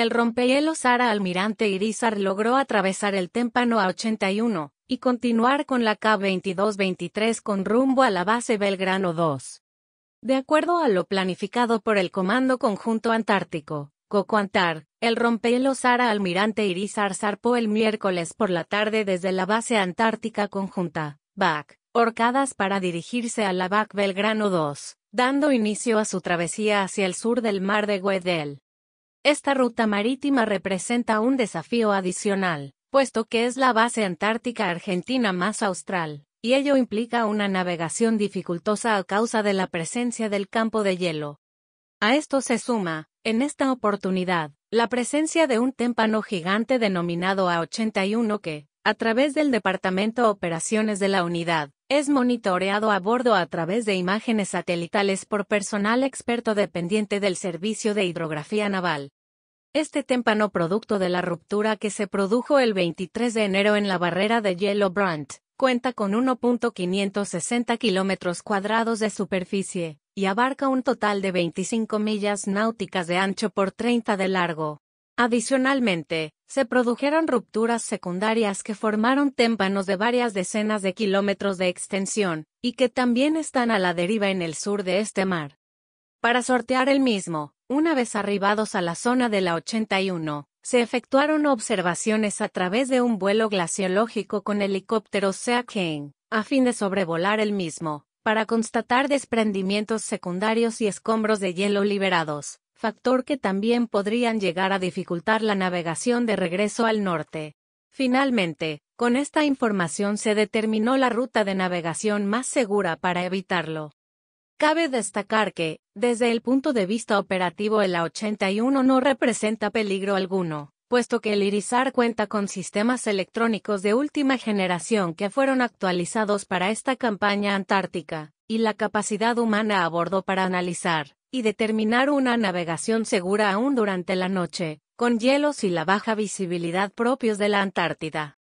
el rompehielos Sara Almirante Irízar logró atravesar el témpano A81 y continuar con la K-2223 con rumbo a la base Belgrano 2. De acuerdo a lo planificado por el Comando Conjunto Antártico, COCOANTAR, el rompehielos Sara Almirante Irízar zarpó el miércoles por la tarde desde la Base Antártica Conjunta, BAC, Orcadas para dirigirse a la BAC Belgrano 2, dando inicio a su travesía hacia el sur del mar de Weddell. Esta ruta marítima representa un desafío adicional, puesto que es la base antártica argentina más austral, y ello implica una navegación dificultosa a causa de la presencia del campo de hielo. A esto se suma, en esta oportunidad, la presencia de un témpano gigante denominado A81 que, a través del Departamento Operaciones de la Unidad, es monitoreado a bordo a través de imágenes satelitales por personal experto dependiente del Servicio de Hidrografía Naval. Este témpano, producto de la ruptura que se produjo el 23 de enero en la barrera de hielo Brunt, cuenta con 1.560 kilómetros cuadrados de superficie, y abarca un total de 25 millas náuticas de ancho por 30 de largo. Adicionalmente, se produjeron rupturas secundarias que formaron témpanos de varias decenas de kilómetros de extensión, y que también están a la deriva en el sur de este mar. Para sortear el mismo, una vez arribados a la zona de la 81, se efectuaron observaciones a través de un vuelo glaciológico con helicópteros Sea King, a fin de sobrevolar el mismo, para constatar desprendimientos secundarios y escombros de hielo liberados, factor que también podrían llegar a dificultar la navegación de regreso al norte. Finalmente, con esta información se determinó la ruta de navegación más segura para evitarlo. Cabe destacar que, desde el punto de vista operativo, el A81 no representa peligro alguno, puesto que el Irízar cuenta con sistemas electrónicos de última generación que fueron actualizados para esta campaña antártica, y la capacidad humana a bordo para analizar y determinar una navegación segura aún durante la noche, con hielos y la baja visibilidad propios de la Antártida.